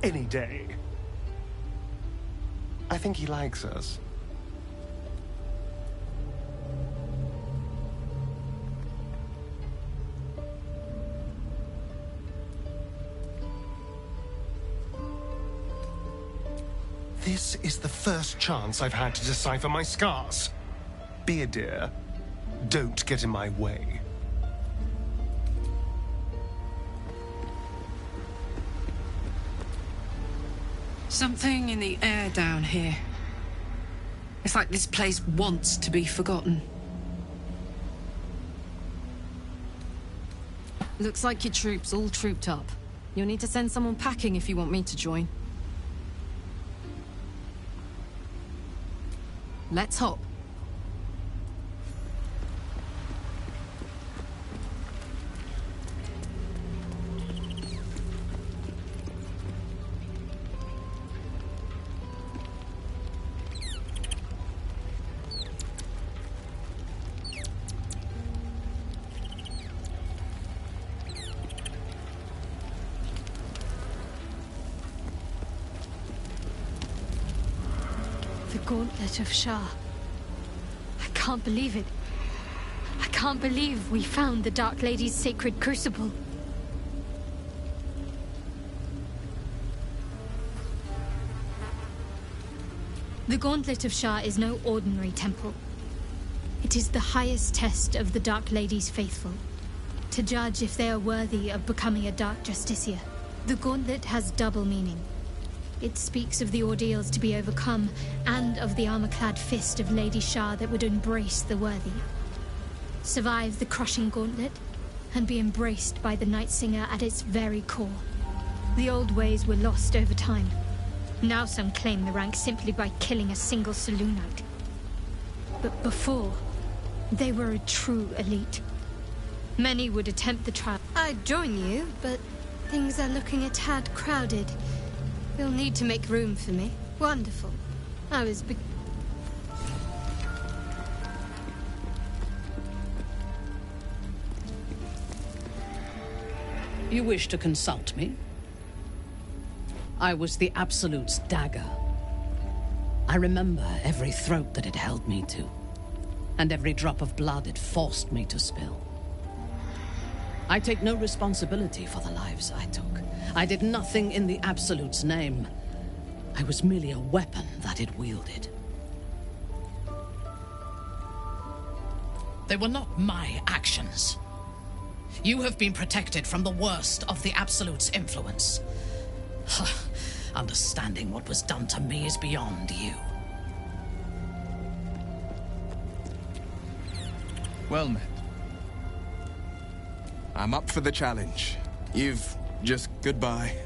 any day. I think he likes us. This is the first chance I've had to decipher my scars. Be a dear. Don't get in my way. Something in the air down here. It's like this place wants to be forgotten. Looks like your troops all trooped up. You'll need to send someone packing if you want me to join. Let's hop. The Gauntlet of Shah. I can't believe it. I can't believe we found the Dark Lady's sacred crucible. The Gauntlet of Shah is no ordinary temple. It is the highest test of the Dark Lady's faithful, to judge if they are worthy of becoming a Dark Justiciar. The Gauntlet has double meaning. It speaks of the ordeals to be overcome, and of the armor-clad fist of Lady Shah that would embrace the worthy. Survive the crushing gauntlet, and be embraced by the Night Singer at its very core. The old ways were lost over time. Now some claim the rank simply by killing a single Selûnite. But before, they were a true elite. Many would attempt the trial. I'd join you, but things are looking a tad crowded. You'll need to make room for me. Wonderful. I was You wish to consult me? I was the Absolute's dagger. I remember every throat that it held me to, and every drop of blood it forced me to spill. I take no responsibility for the lives I took. I did nothing in the Absolute's name. I was merely a weapon that it wielded. They were not my actions. You have been protected from the worst of the Absolute's influence. Understanding what was done to me is beyond you. Well met. I'm up for the challenge. You've just goodbye.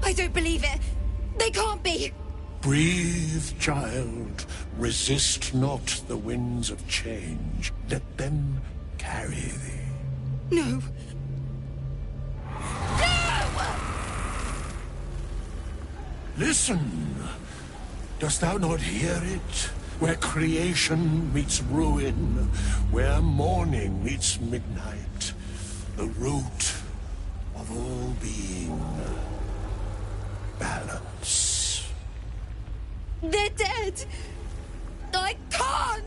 I don't believe it. They can't be. Breathe, child. Resist not the winds of change. Let them carry thee. No. Listen. Dost thou not hear it? Where creation meets ruin, where morning meets midnight, the root of all being. Balance. They're dead. I can't.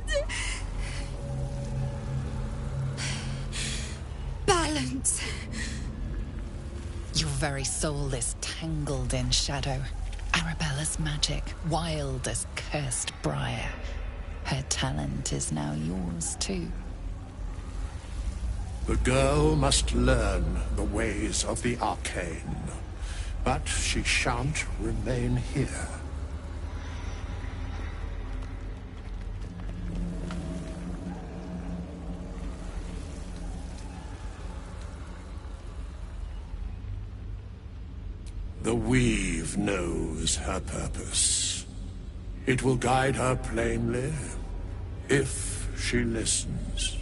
Balance. Your very soul is tangled in shadow. Arabella's magic, wild as cursed briar. Her talent is now yours too. The girl must learn the ways of the arcane. But she shan't remain here. The weave weave knows her purpose. It will guide her plainly, if she listens.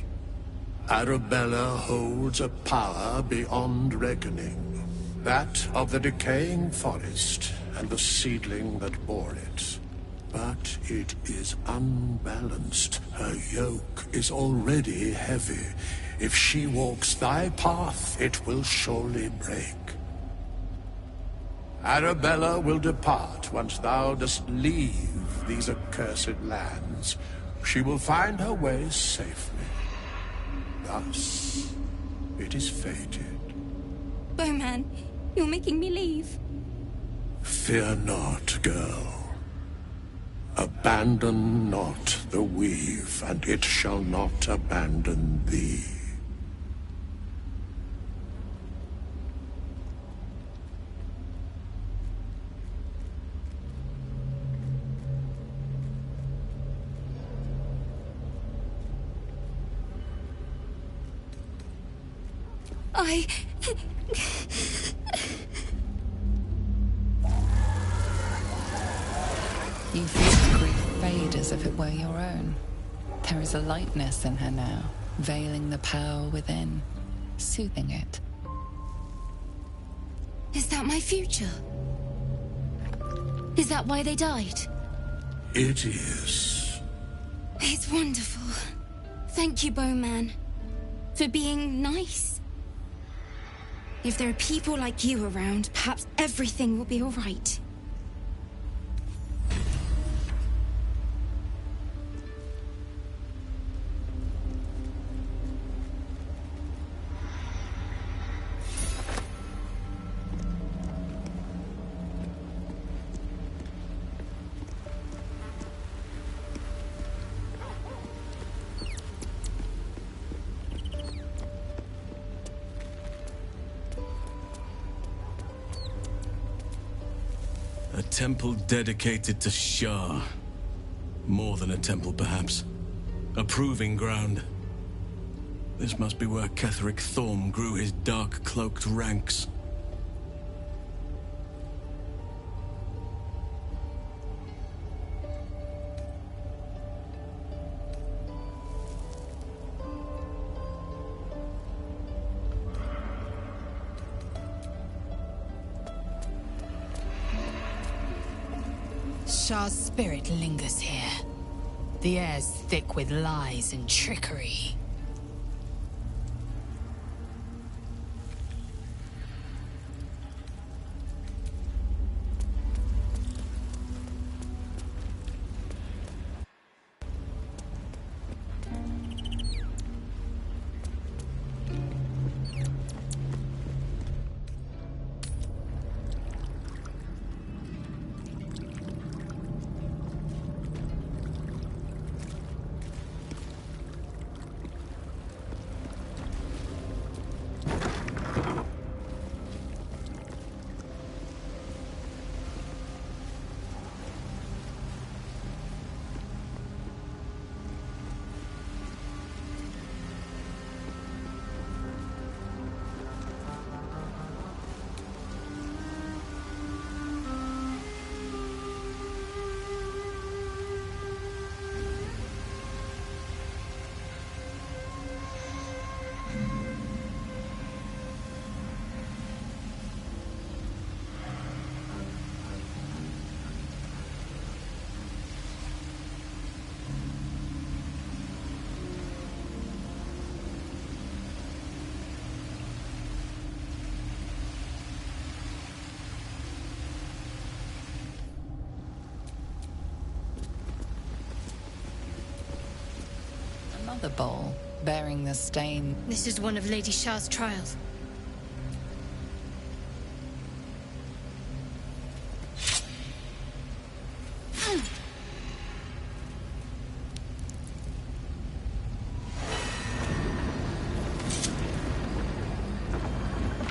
Arabella holds a power beyond reckoning, that of the decaying forest and the seedling that bore it. But it is unbalanced. Her yoke is already heavy. If she walks thy path, it will surely break. Arabella will depart once thou dost leave these accursed lands. She will find her way safely. Thus, it is fated. Bowman, you're making me leave. Fear not, girl. Abandon not the weave, and it shall not abandon thee. You feel grief fade as if it were your own. There is a lightness in her now, veiling the power within, soothing it. Is that my future? Is that why they died? It is. It's wonderful. Thank you, Bowman, for being nice. If there are people like you around, perhaps everything will be all right. A temple dedicated to Shah. More than a temple, perhaps. A proving ground. This must be where Ketheric Thorm grew his dark-cloaked ranks. Shah's spirit lingers here. The air's thick with lies and trickery. Another bowl, bearing the stain. This is one of Lady Shah's trials.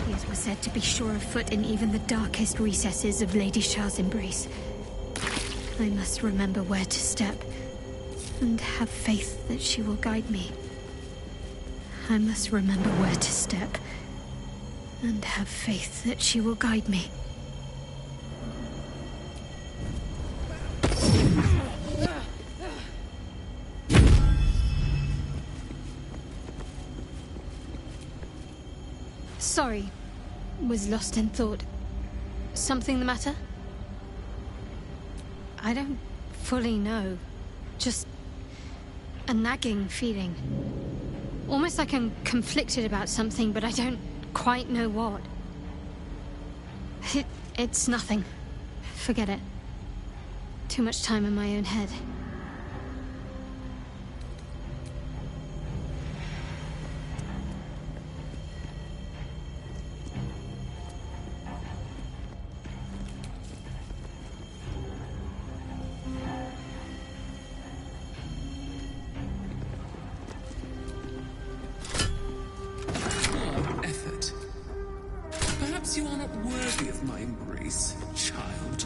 These were said to be sure of foot in even the darkest recesses of Lady Shah's embrace. I must remember where to step, and have faith that she will guide me. I must remember where to step, and have faith that she will guide me. Sorry. Was lost in thought. Something the matter? I don't fully know. Just a nagging feeling. Almost like I'm conflicted about something, but I don't quite know what. It's nothing. Forget it. Too much time in my own head. Effort. Perhaps you are not worthy of my embrace, child.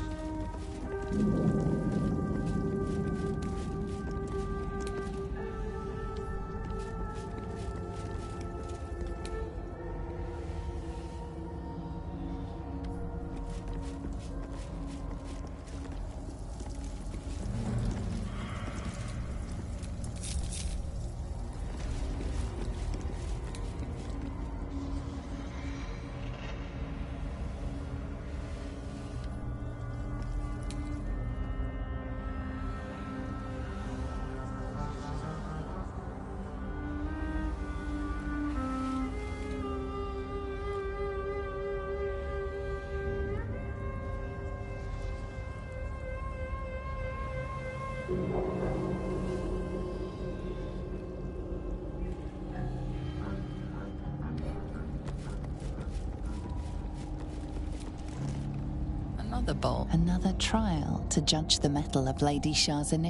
Another bowl, another trial to judge the mettle of Lady Shah's Sure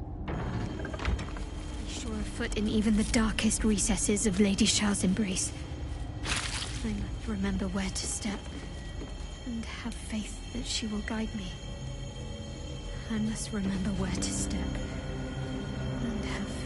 afoot in even the darkest recesses of Lady Shah's embrace. I must remember where to step, and have faith that she will guide me. I must remember where to step, and have faith.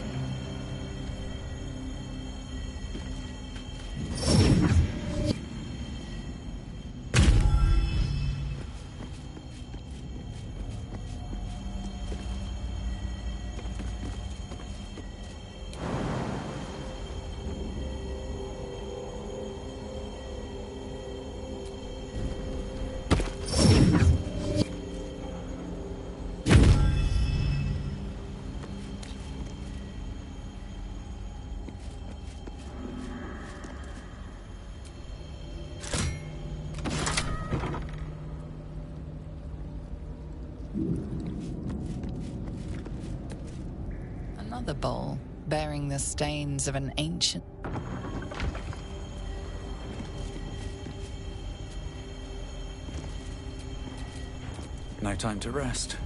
Another bowl bearing the stains of an ancient... No time to rest.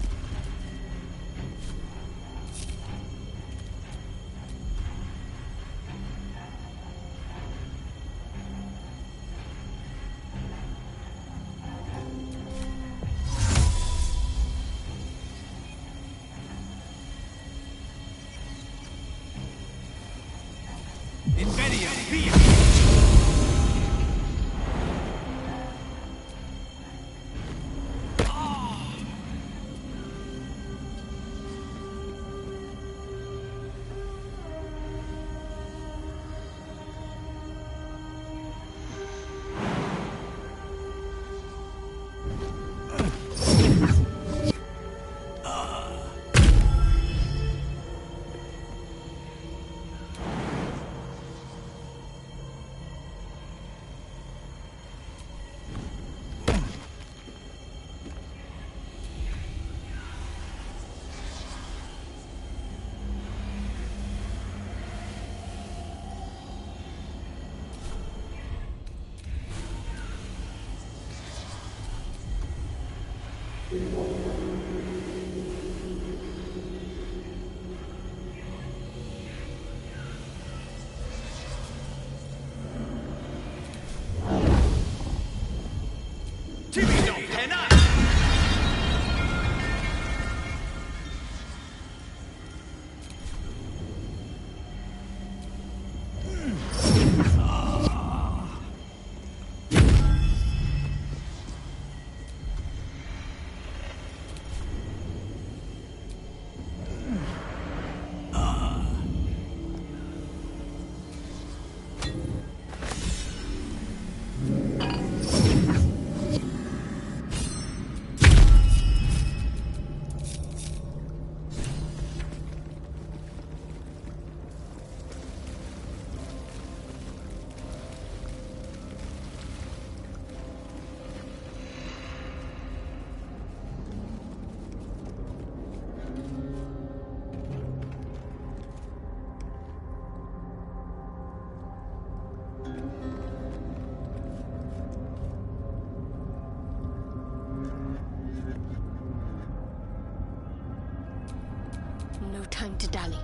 time to dally.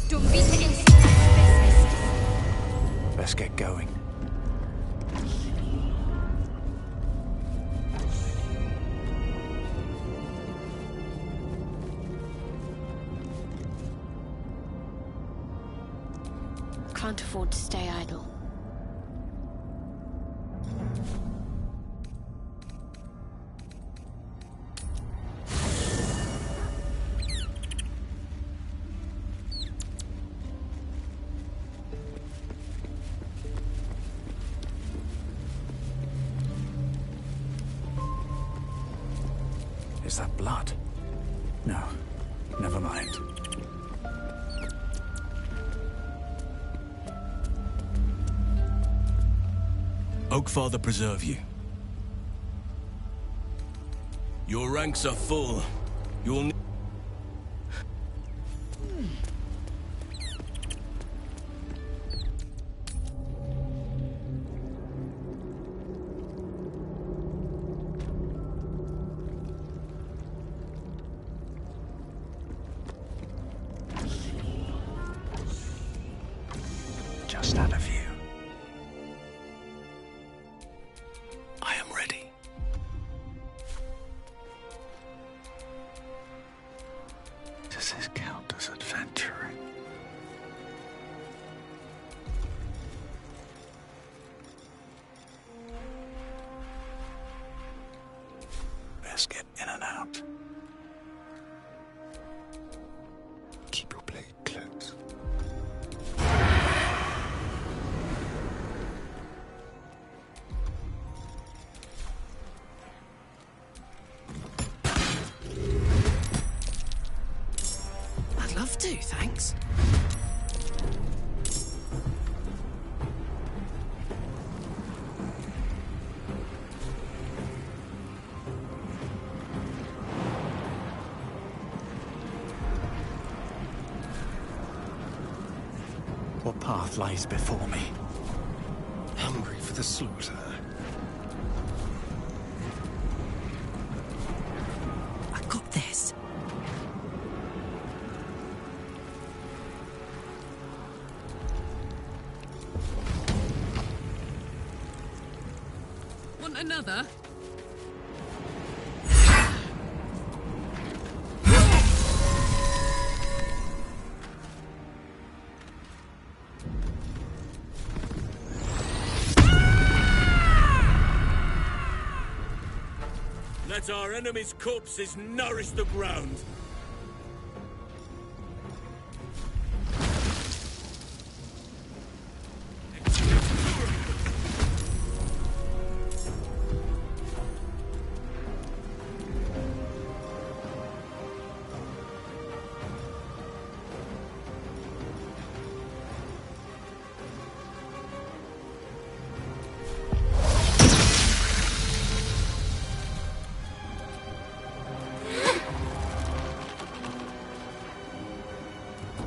Don't beat the instinct. Let's get going. Can't afford to stay idle. Is that blood? No, never mind. Oakfather preserve you. Your ranks are full. You'll need... Just out of view. I am ready. Does this count as adventuring? Best get in and out. Keep your blade close. I'd love to, thanks. What path lies before me? Hungry for the slaughter. I got this. Want another? Let our enemies' corpses nourish the ground.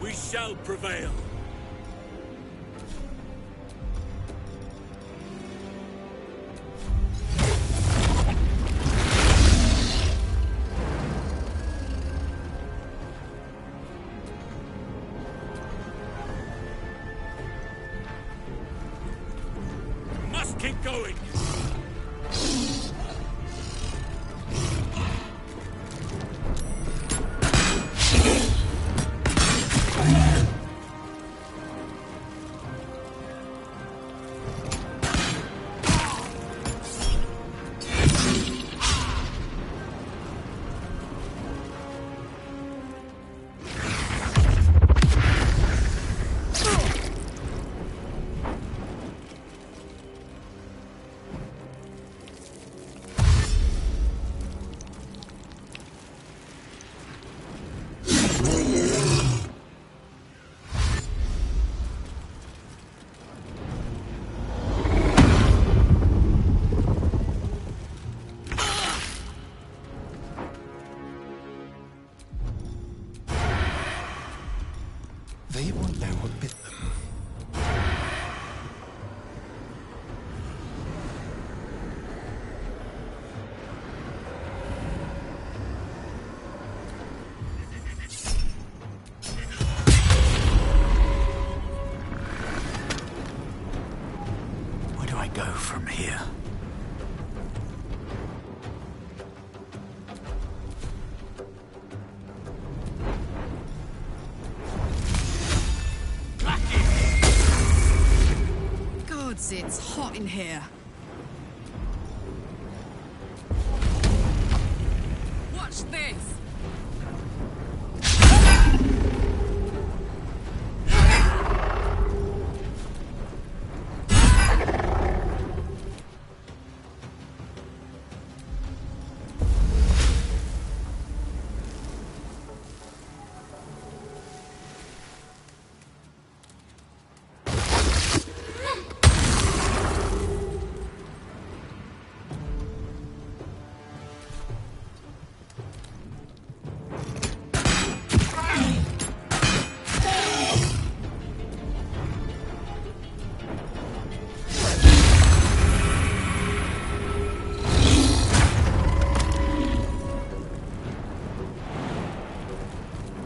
We shall prevail. Must keep going. go from here? Gods, it's hot in here. Watch this!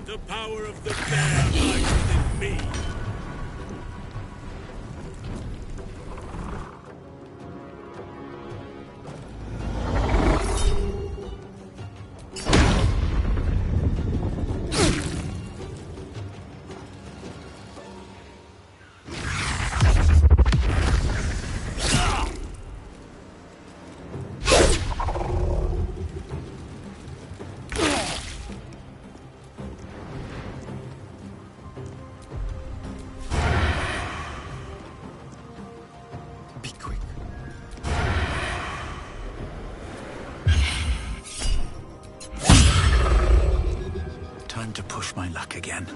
The power of the bear lies within me. Be quick. Time to push my luck again.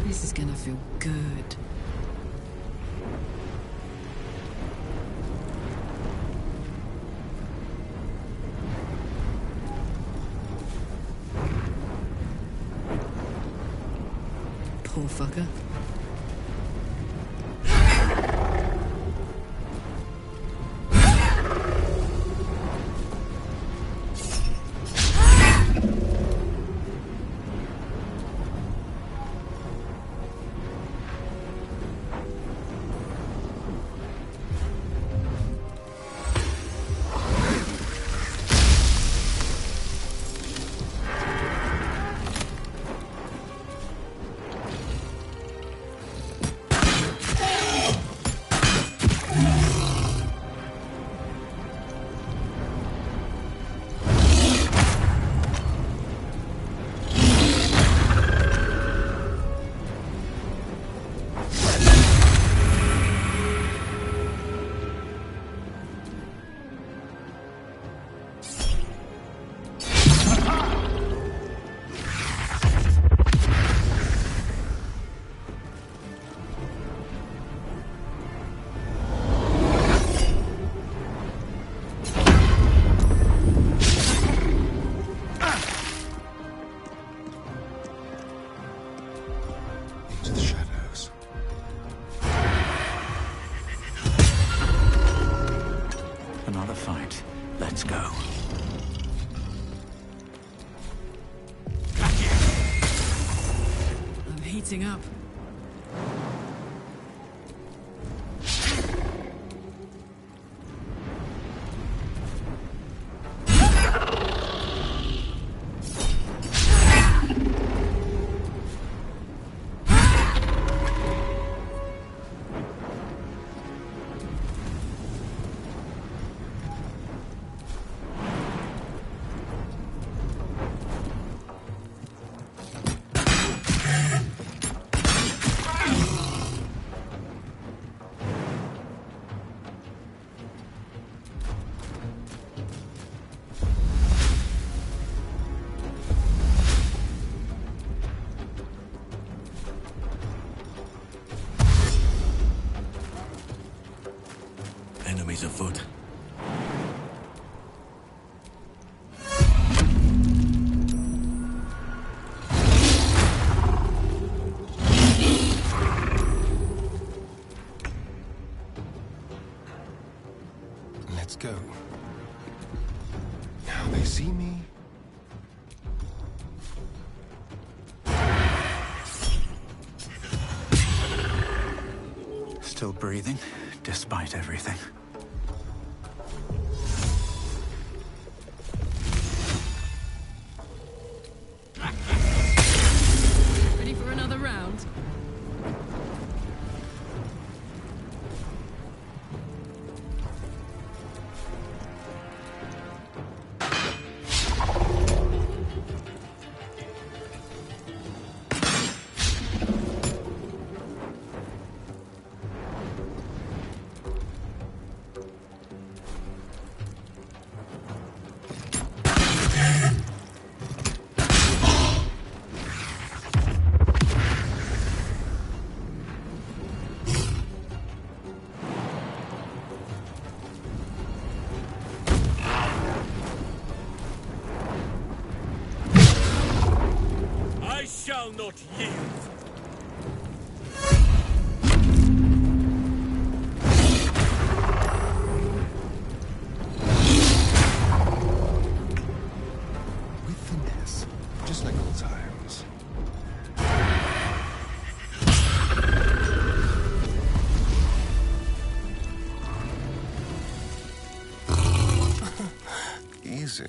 This is gonna feel good. Poor fucker. Into the shadows. Another fight. Let's go. I'm heating up. Now they see me. Still breathing, despite everything. Ready for another round? I shall not yield. With finesse, just like old times. Easy.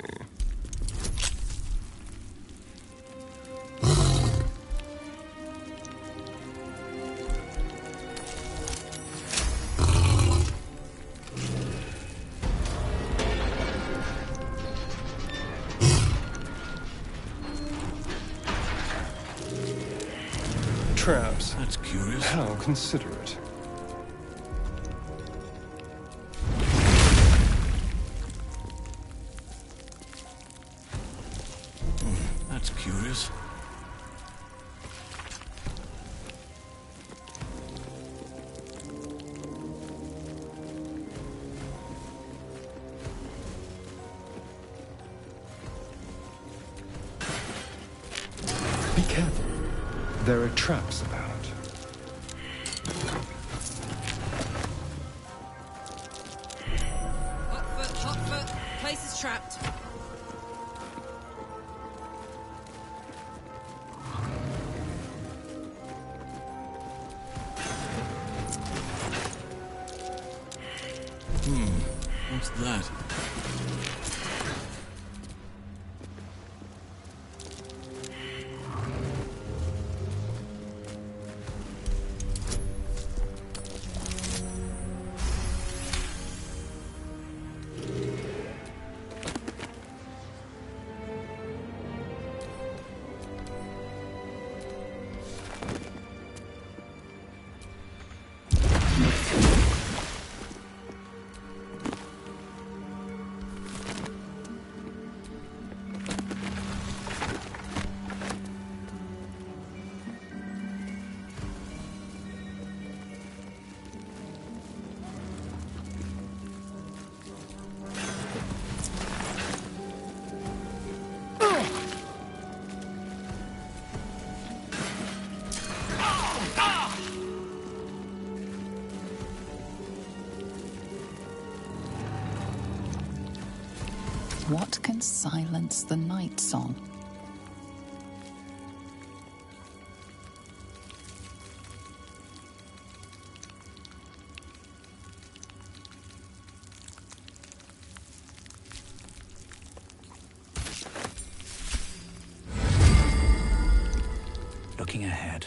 Traps. That's curious. How considerate. That's curious. Be careful. There are traps about. Hot foot. Place is trapped. What's that? What can silence the night song? Looking ahead.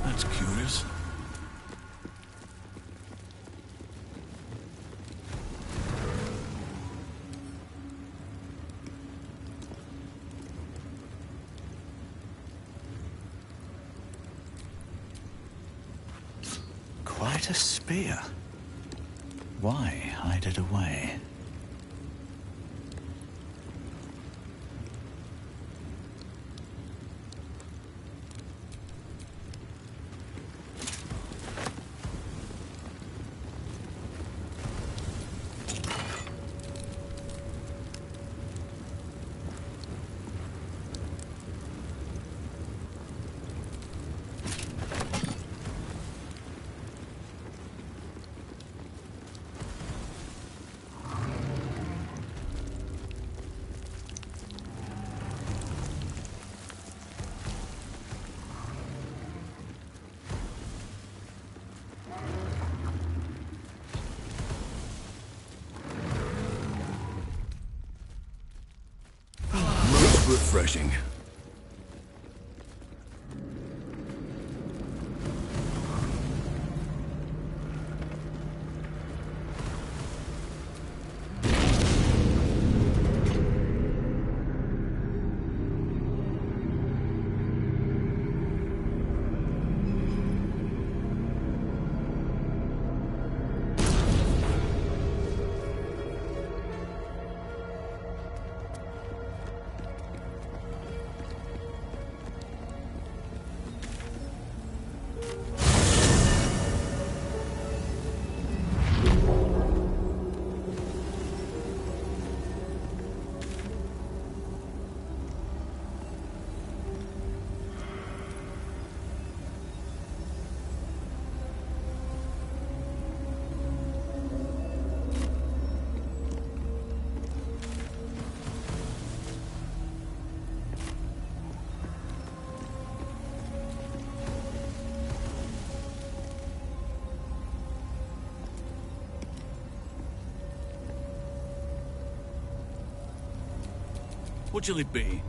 That's curious. Quite a spear. Why hide it away? refreshing. What shall it be?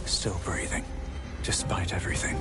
Still breathing, despite everything.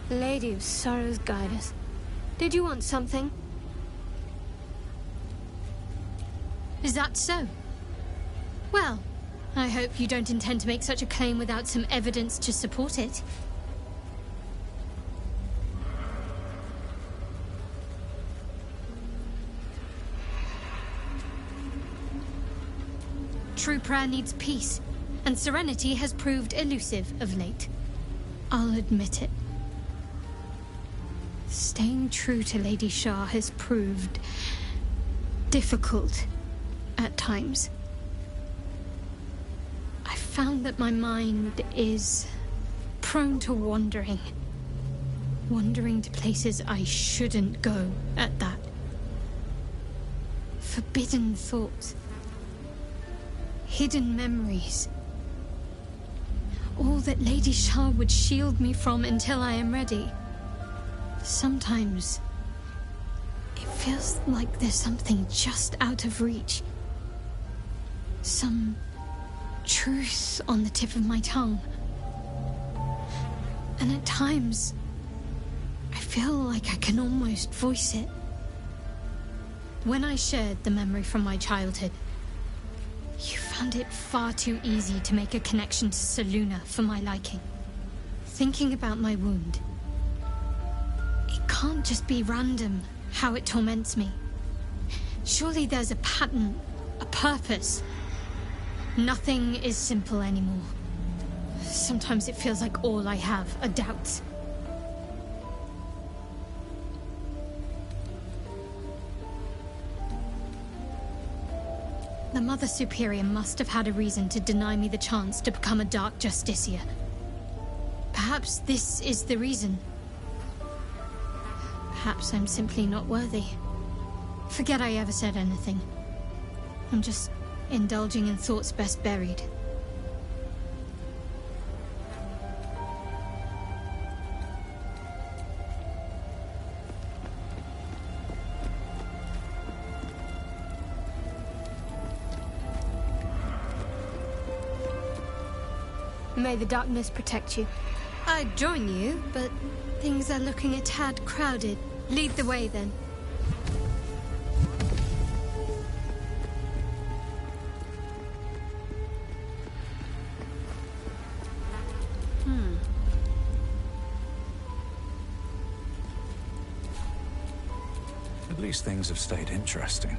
Lady of Sorrows, guide us. Did you want something? Is that so? Well, I hope you don't intend to make such a claim without some evidence to support it. True prayer needs peace, and serenity has proved elusive of late. I'll admit it. Staying true to Lady Shah has proved difficult at times. I found that my mind is prone to wandering. Wandering to places I shouldn't go at that. Forbidden thoughts. Hidden memories. All that Lady Shah would shield me from until I am ready. Sometimes, it feels like there's something just out of reach. Some truth on the tip of my tongue. And at times, I feel like I can almost voice it. When I shared the memory from my childhood, you found it far too easy to make a connection to Selûne for my liking. Thinking about my wound, it can't just be random how it torments me. Surely there's a pattern, a purpose. Nothing is simple anymore. Sometimes it feels like all I have are doubts. The Mother Superior must have had a reason to deny me the chance to become a Dark Justiciar. Perhaps this is the reason. Perhaps I'm simply not worthy. Forget I ever said anything. I'm just indulging in thoughts best buried. May the darkness protect you. I'd join you, but things are looking a tad crowded. Lead the way, then. At least things have stayed interesting.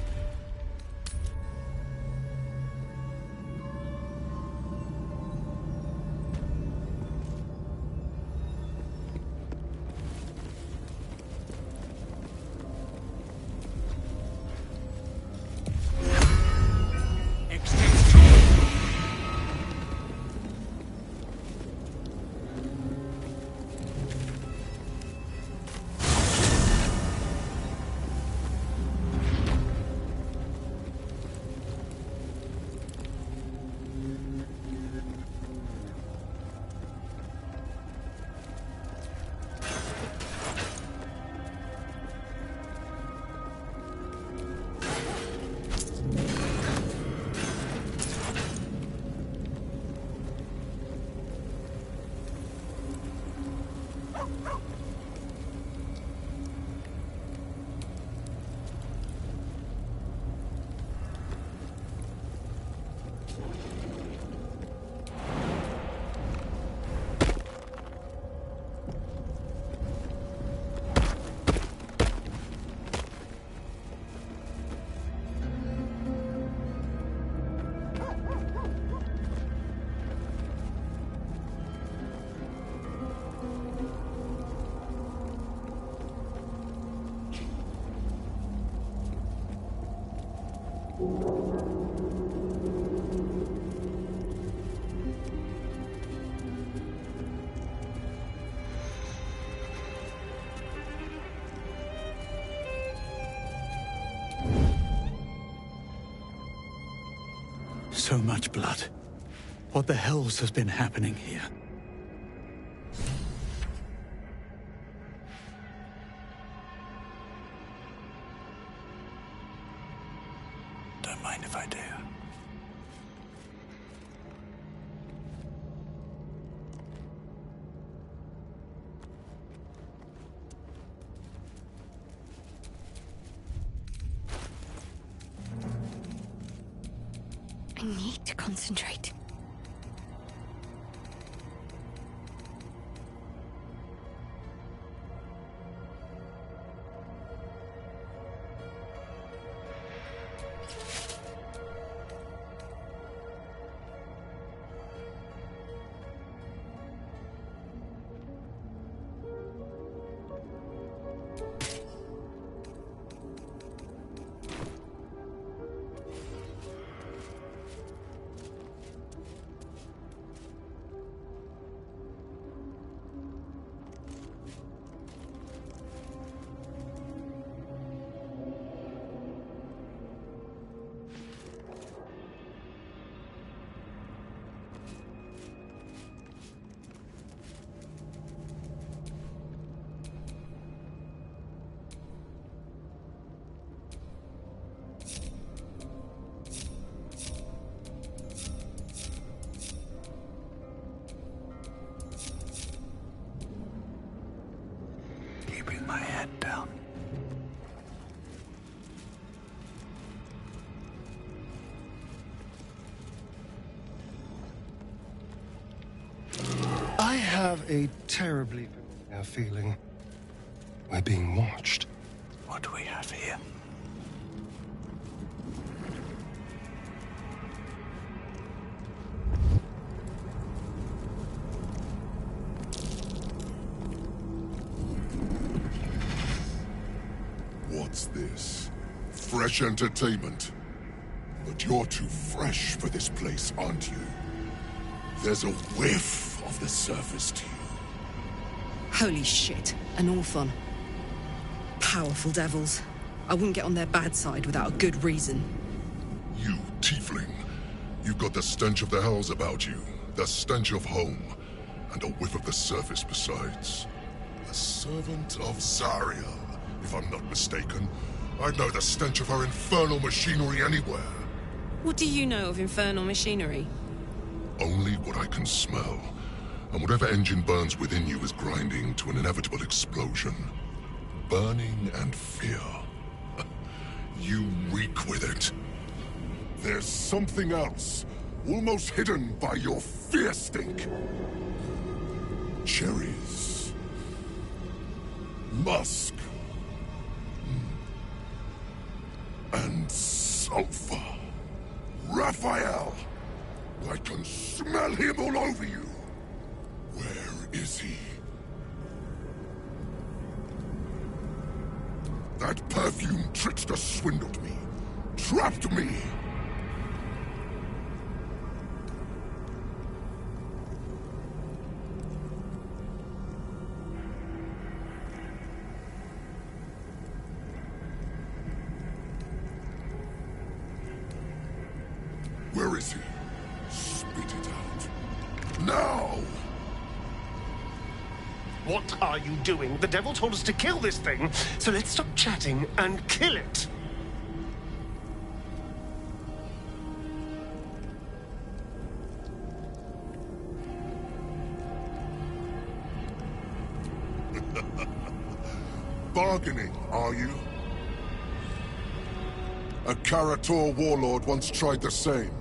So much blood. What the hells has been happening here? Don't mind if I do. I need to concentrate. Keeping my head down. I have a terribly familiar feeling. We're being watched. What do we have here? What's this? Fresh entertainment? But you're too fresh for this place, aren't you? There's a whiff of the surface to you. Holy shit, an orphan. Powerful devils. I wouldn't get on their bad side without a good reason. You, tiefling. You've got the stench of the hells about you. The stench of home. And a whiff of the surface besides. A servant of Zariel, if I'm not mistaken. I'd know the stench of her infernal machinery anywhere. What do you know of infernal machinery? Only what I can smell. And whatever engine burns within you is grinding to an inevitable explosion. Burning and fear. You reek with it. There's something else, almost hidden by your fear stink. Cherries. Musk. And sulfur. Raphael! I can smell him all over you. Where is he? That perfume trickster swindled me. Trapped me. Where is he? Spit it out. Now! What are you doing? The devil told us to kill this thing, so let's stop chatting and kill it. Bargaining, are you? A Karator warlord once tried the same.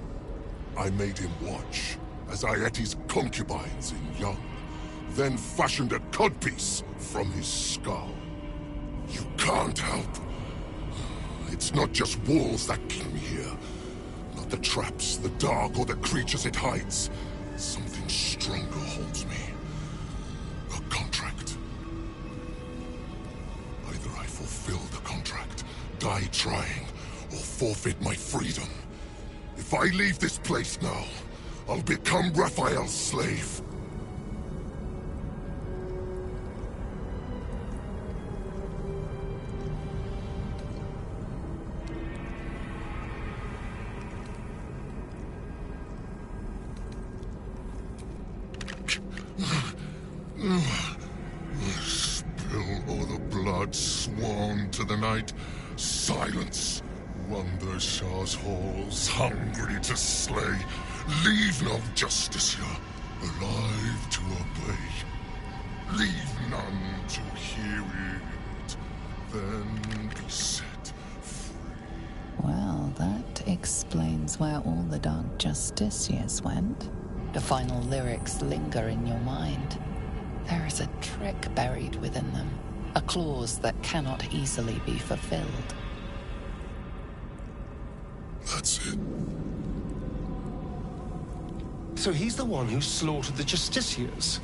I made him watch as I ate his concubines in young, then fashioned a codpiece from his skull. You can't help. It's not just walls that keep me here. Not the traps, the dark, or the creatures it hides. Something stronger holds me. A contract. Either I fulfill the contract, die trying, or forfeit my freedom. If I leave this place now, I'll become Raphael's slave. Spill all the blood sworn to the night. Silence. Wander Shah's halls, hungry to slay. Leave no justice here, alive to obey. Leave none to hear it, then be set free. Well, that explains where all the Dark Justiciars went. The final lyrics linger in your mind. There is a trick buried within them, a clause that cannot easily be fulfilled. That's it. So he's the one who slaughtered the Justiciars.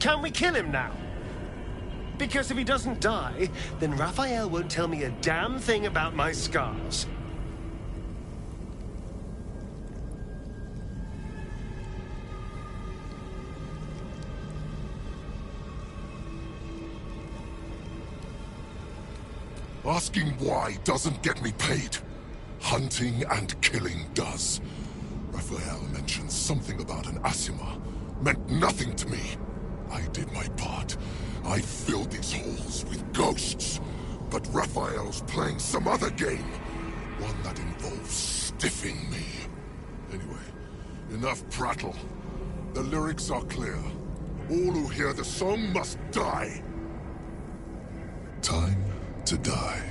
Can we kill him now? Because if he doesn't die, then Raphael won't tell me a damn thing about my scars. Asking why doesn't get me paid. Hunting and killing does. Raphael mentioned something about an Asima. Meant nothing to me. I did my part. I filled these holes with ghosts. But Raphael's playing some other game. One that involves stiffing me. Anyway, enough prattle. The lyrics are clear. All who hear the song must die. Time to die.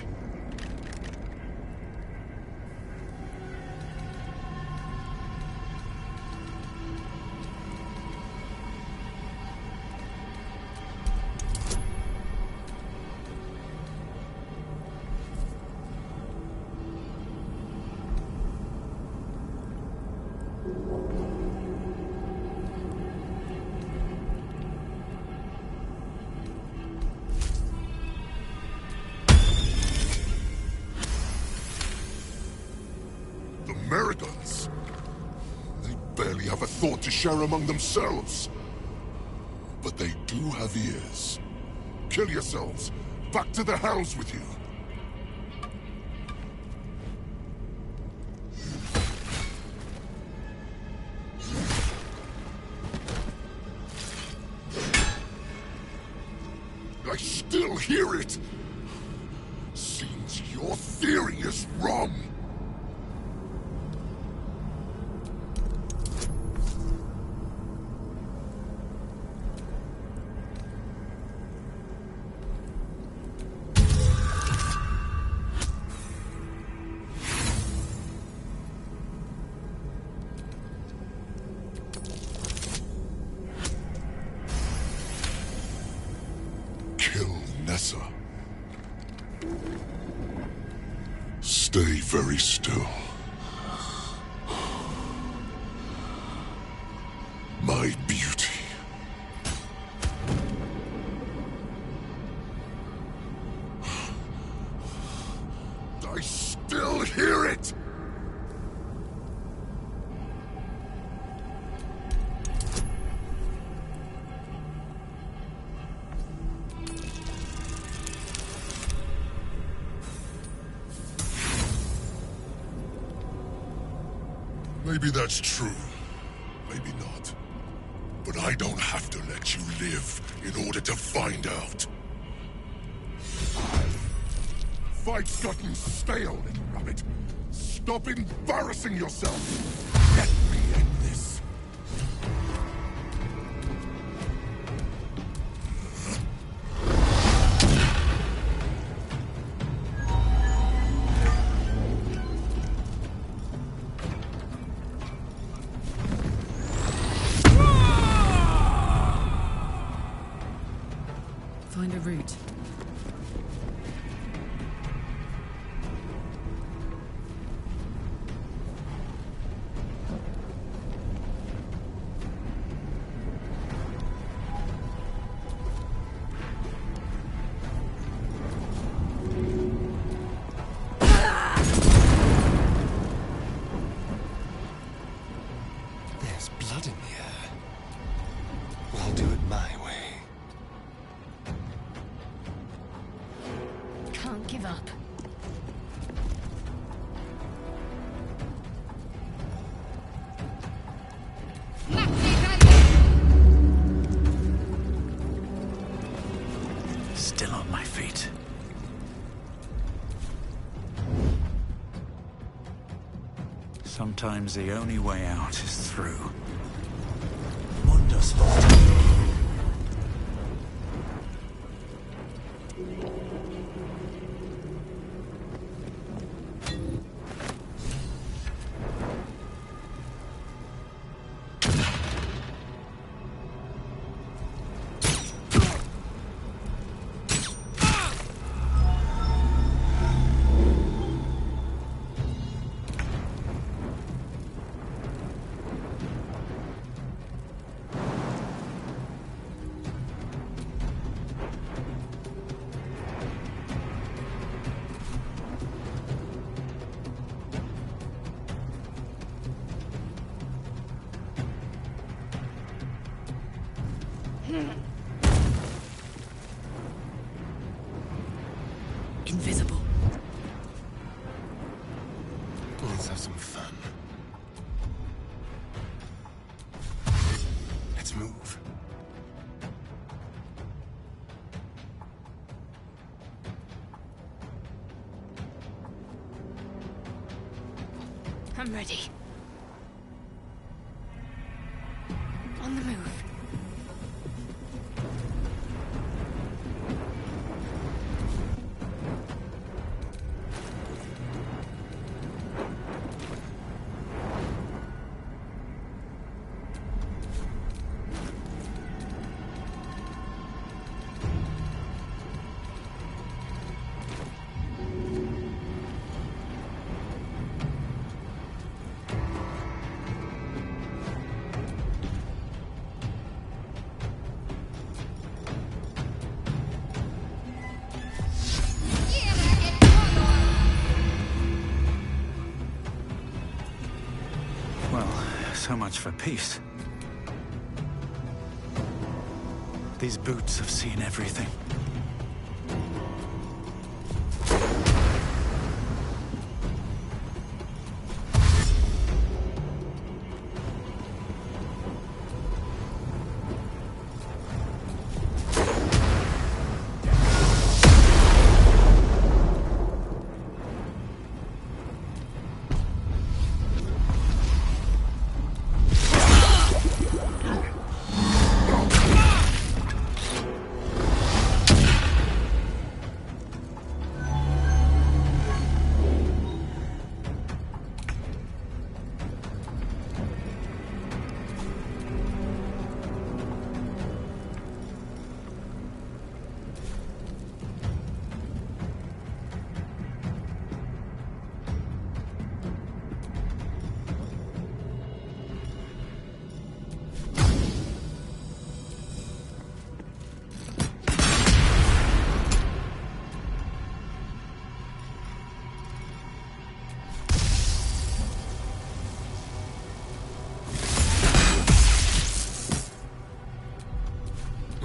have a thought to share among themselves. But they do have ears. Kill yourselves. Back to the hells with you. I still hear it! Seems your theory is wrong. Stay very still. My beauty. I still hear it! Maybe that's true. Maybe not. But I don't have to let you live in order to find out. Fight's gotten stale, little rabbit. Stop embarrassing yourself. Let me end this. Find a route. There's blood in the air. I'll do it my way. Can't give up. Still on my feet. Sometimes the only way out is through. Mundus. Invisible. Let's have some fun. Let's move. I'm ready. On the move. So much for peace. These boots have seen everything.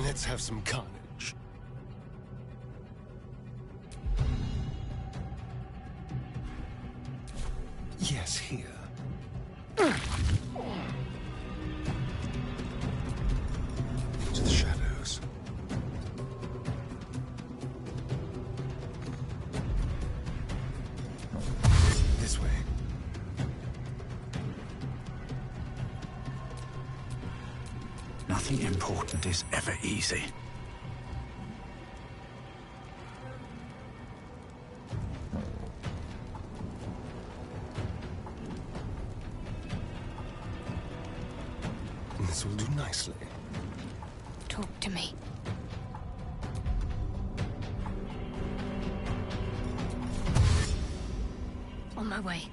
Let's have some carnage. Yes, here. Into the shadows. This way. Nothing important is ever easy. This will do nicely. Talk to me. On my way.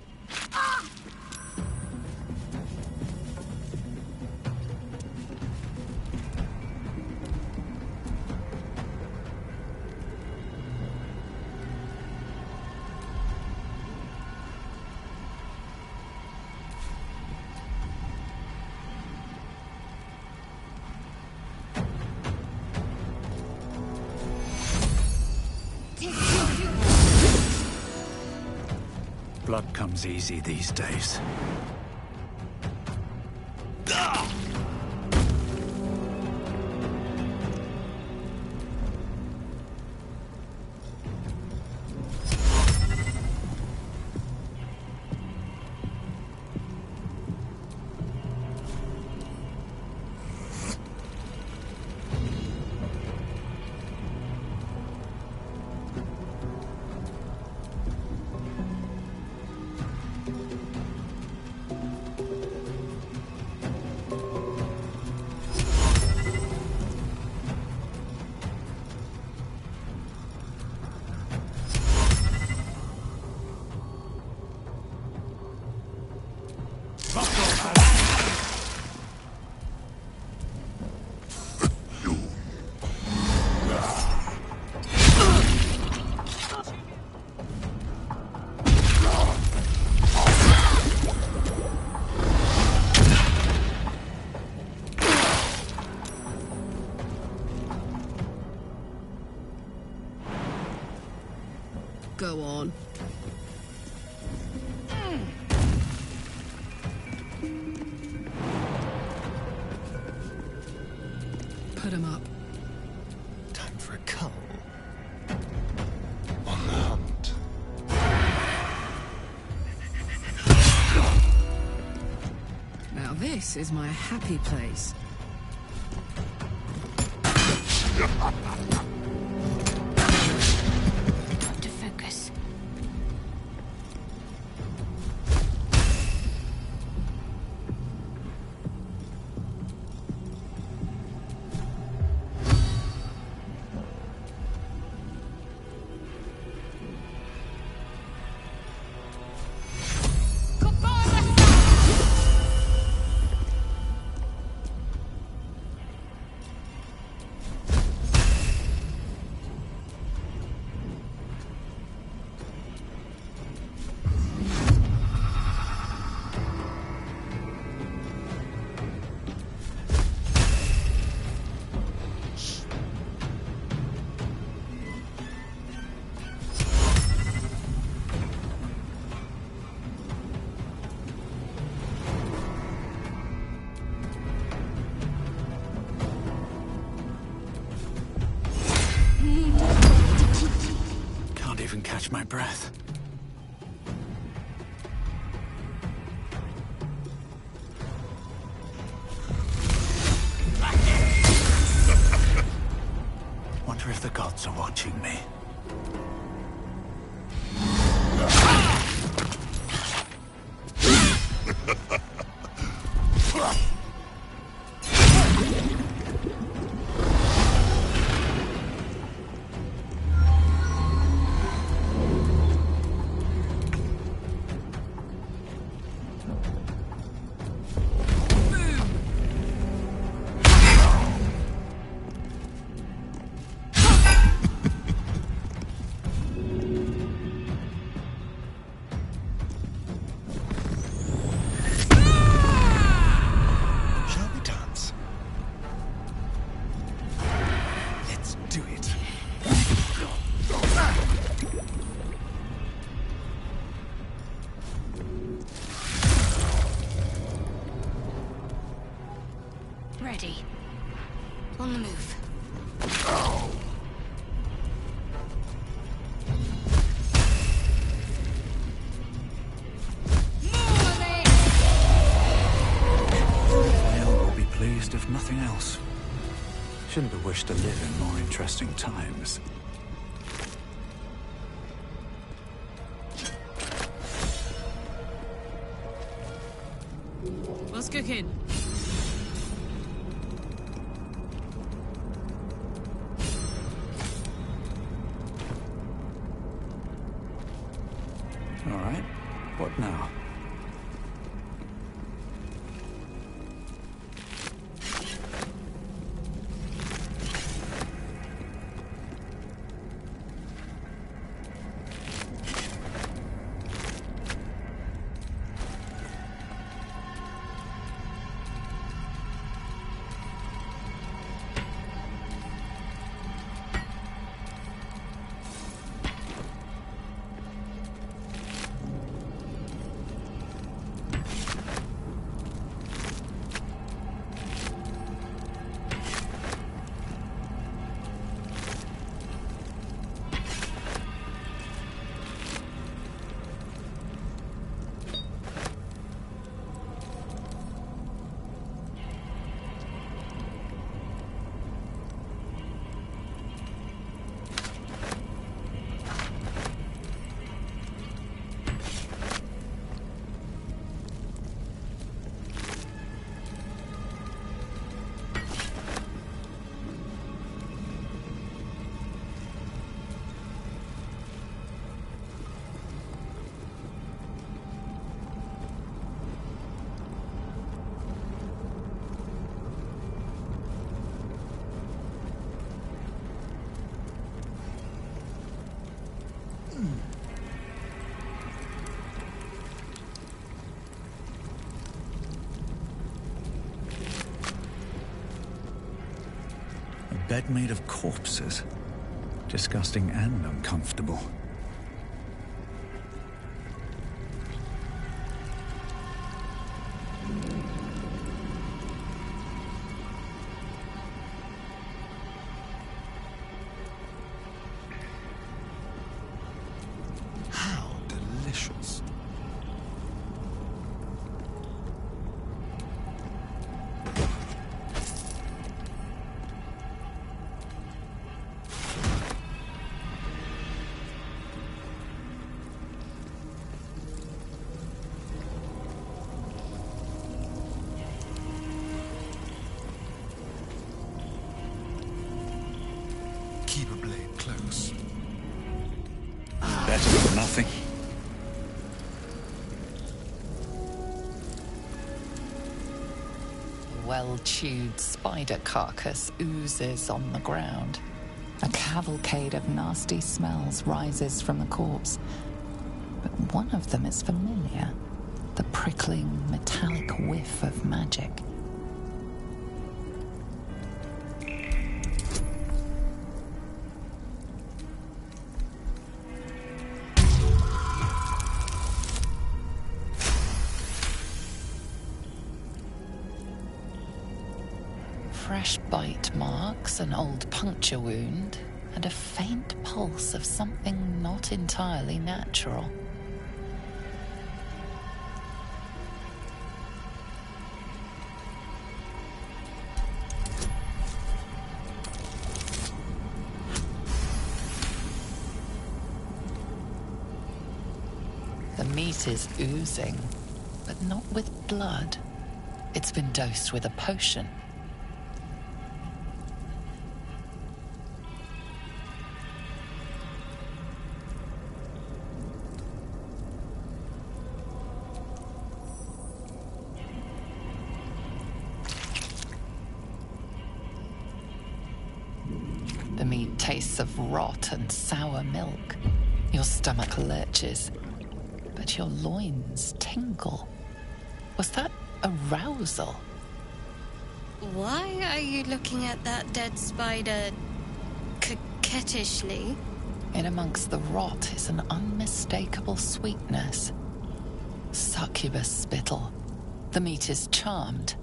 Blood comes easy these days. Go on. Put him up. Time for a cull. On the hunt. Now this is my happy place. To focus. even catch my breath. Wonder if the gods are watching me. Ready. On the move. Raphael will be pleased if nothing else. Shouldn't have wished to live in more interesting times. What's cooking? All right, what now? A bed made of corpses. Disgusting and uncomfortable. How delicious. Keep a blade close. Better than nothing. Well-chewed spider carcass oozes on the ground. A cavalcade of nasty smells rises from the corpse. But one of them is familiar. The prickling, metallic whiff of magic. Fresh bite marks, an old puncture wound, and a faint pulse of something not entirely natural. The meat is oozing, but not with blood. It's been dosed with a potion. The meat tastes of rot and sour milk. Your stomach lurches, but your loins tingle. Was that arousal? Why are you looking at that dead spider coquettishly? In amongst the rot is an unmistakable sweetness. Succubus spittle. The meat is charmed.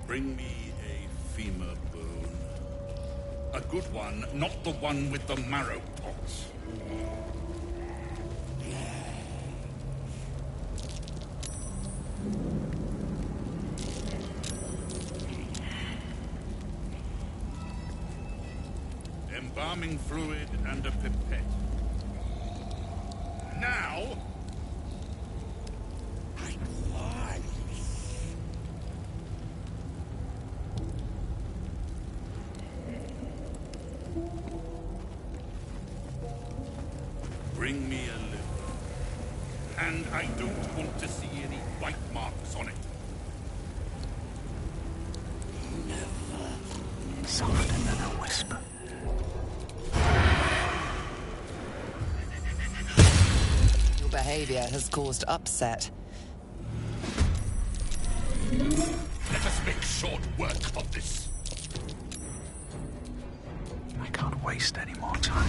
Bring me a femur bone. A good one, not the one with the marrow pots. Embalming fluid and a pipette. Now! Bring me a liver. And I don't want to see any white marks on it. Softer than a whisper. Your behavior has caused upset. Let us make short work of this. I can't waste any more time.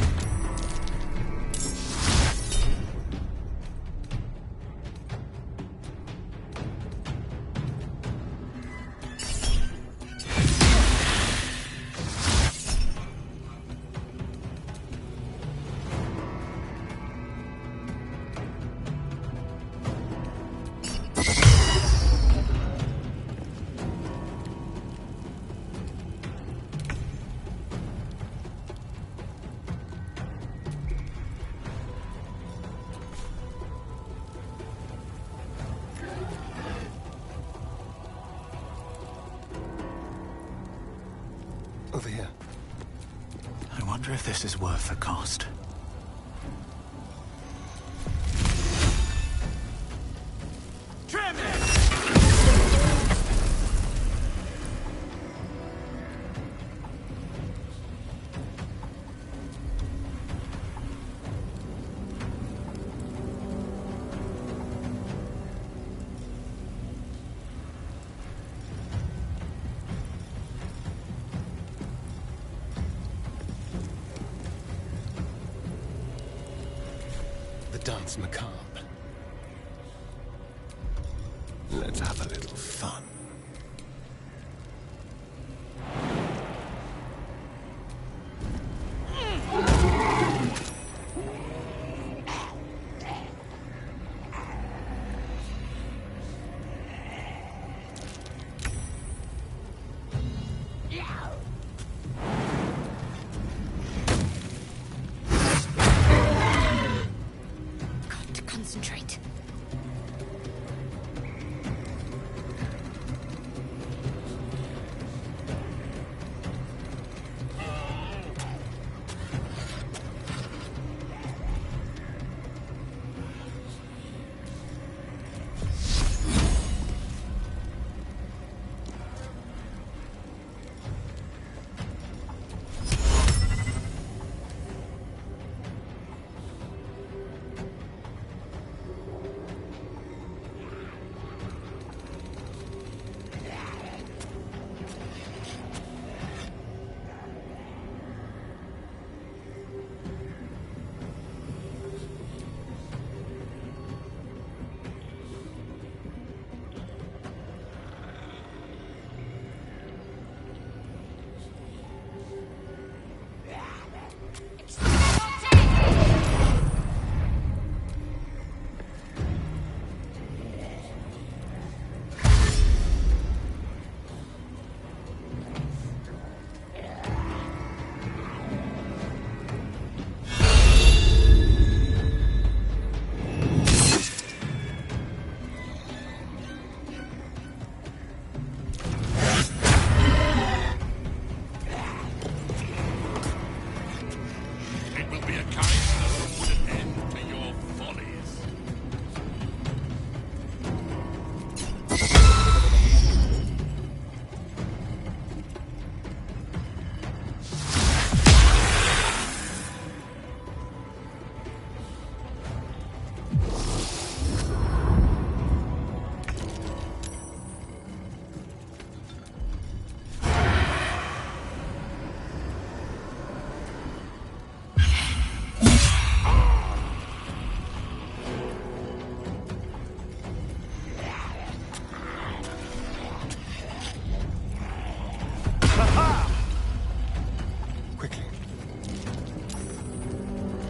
Over here. I wonder if this is worth the cost. Trim it! It's macabre. Let's have a little fun. Got to concentrate.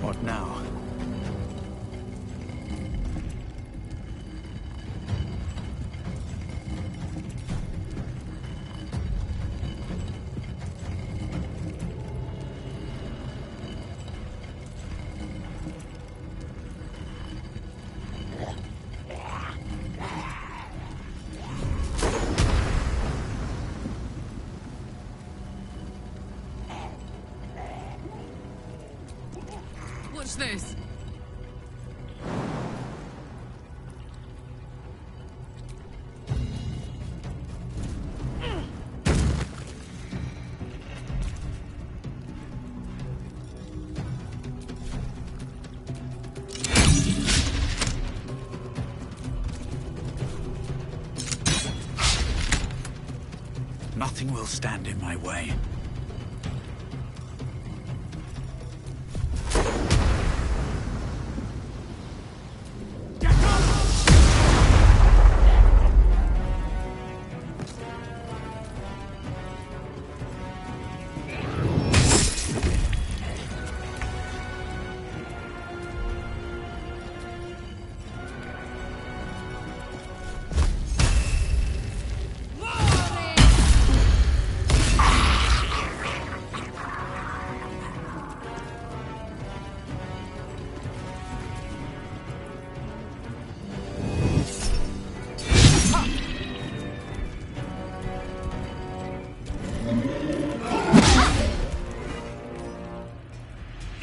What now? What's this? Nothing will stand in my way.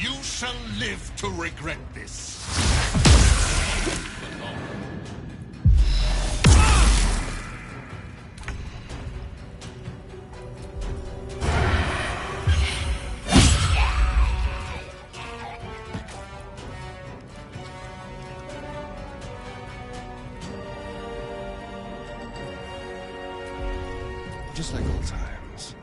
You shall live to regret this. Just like old times.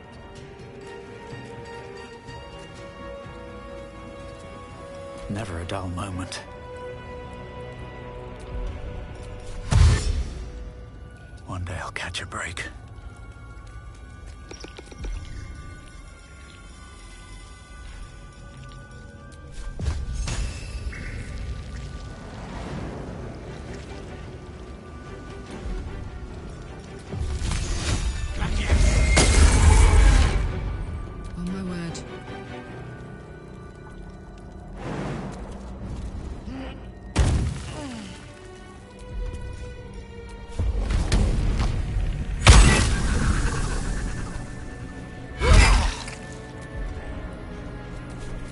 Never a dull moment. Someday I'll catch a break. On my word.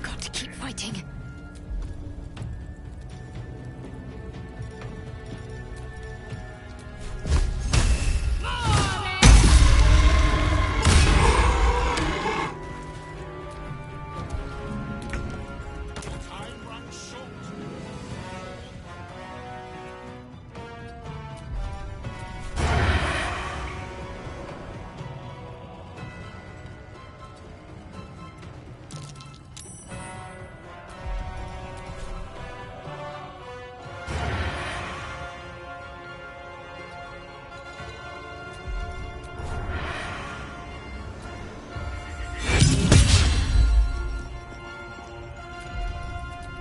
Got to keep fighting.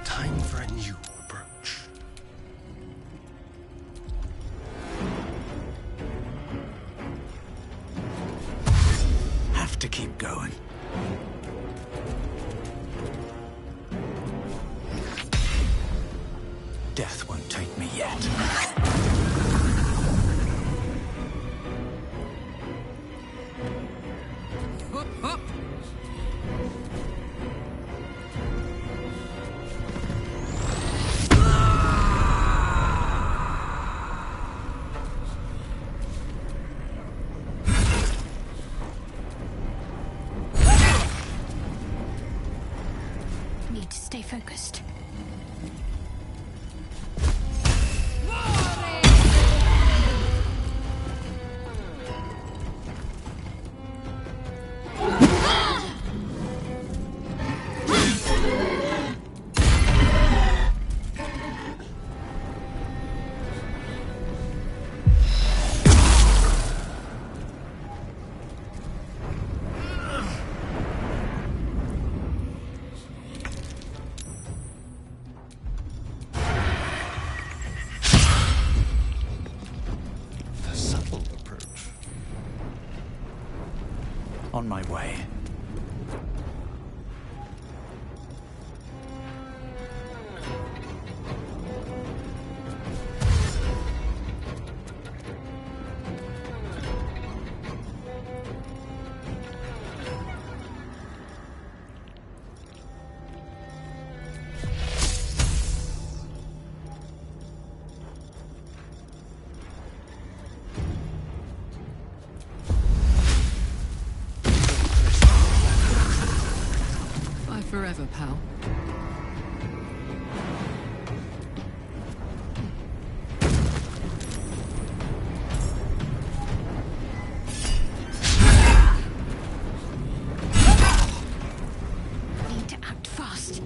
Time for a new approach. Have to keep going. Death won't take me yet. Up, up. Need to stay focused. The subtle approach. On my way. Bye forever, pal. Need to act fast.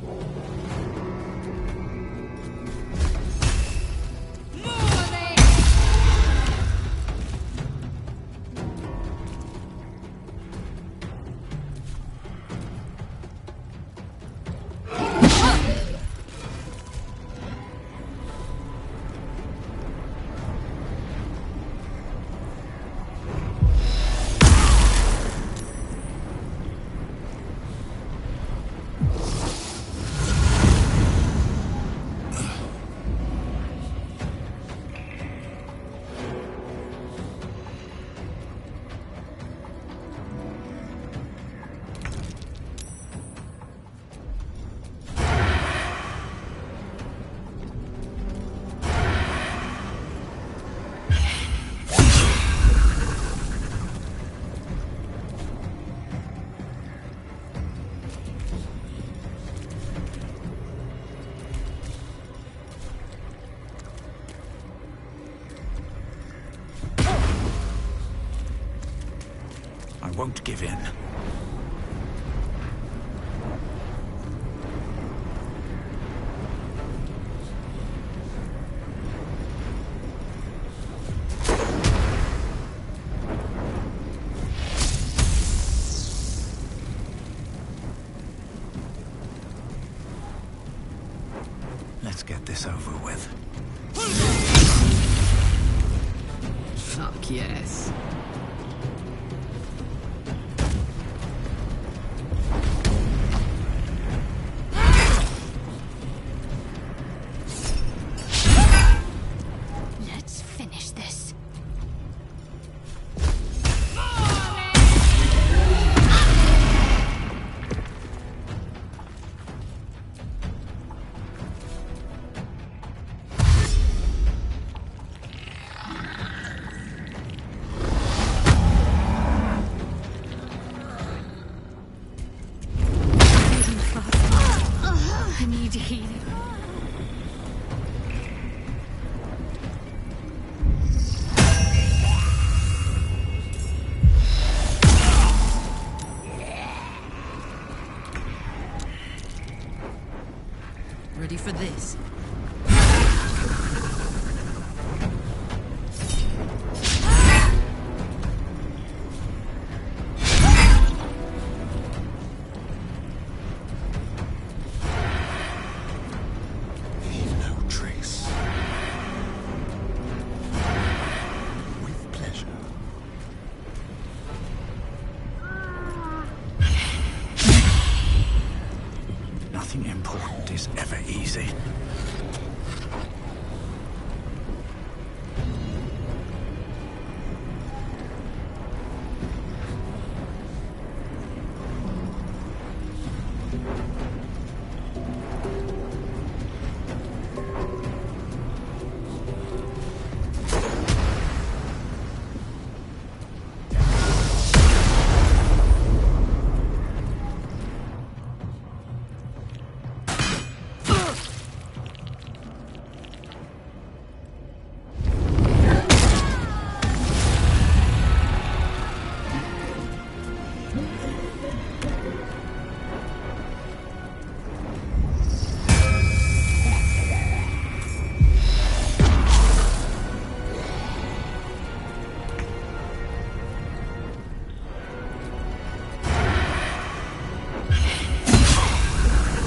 I won't give in. Let's get this over with. Fuck yes. Let's finish this. I need healing. Ready for this? Leave no trace. With pleasure. Nothing important is ever easy.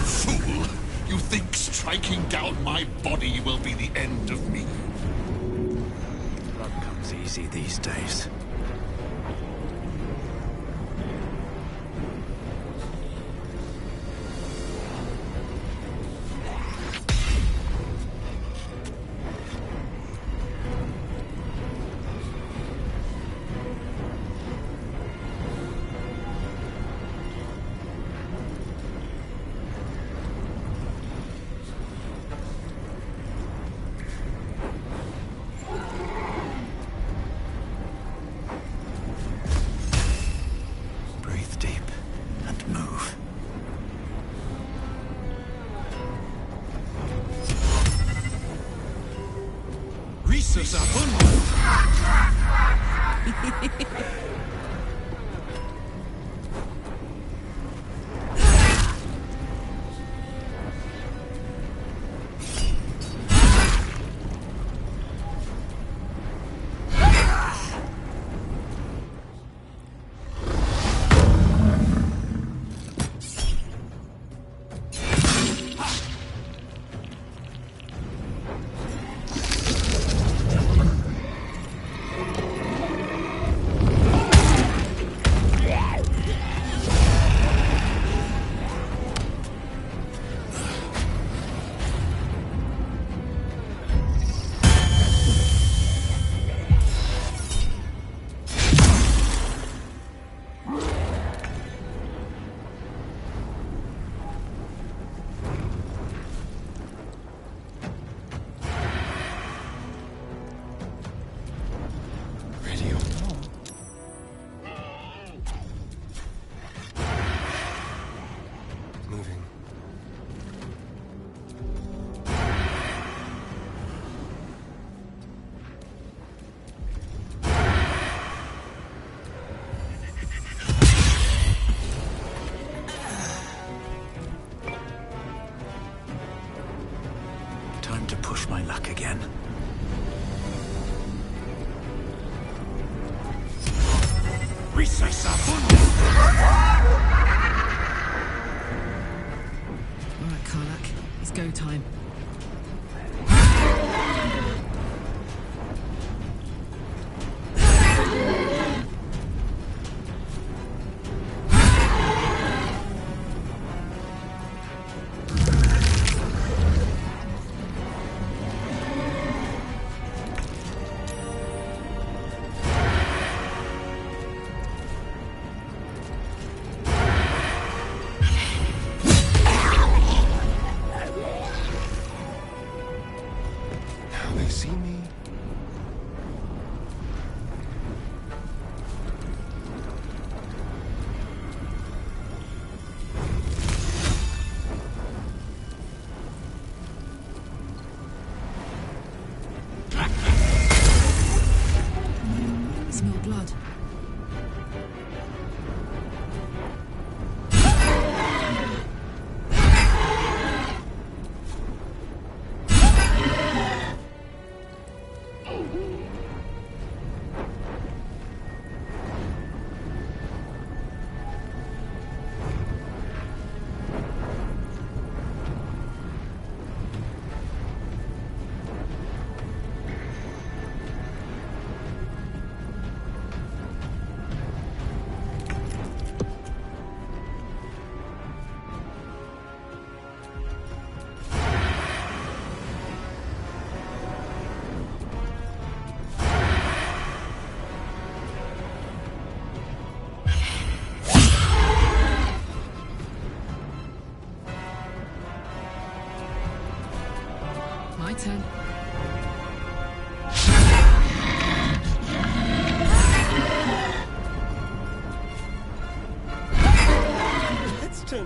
Fool! You think striking down my body will be the end of me? Blood comes easy these days. Breathe deep and move. Rhesus Asmund! Ready or not. Moving. Time to push my luck again.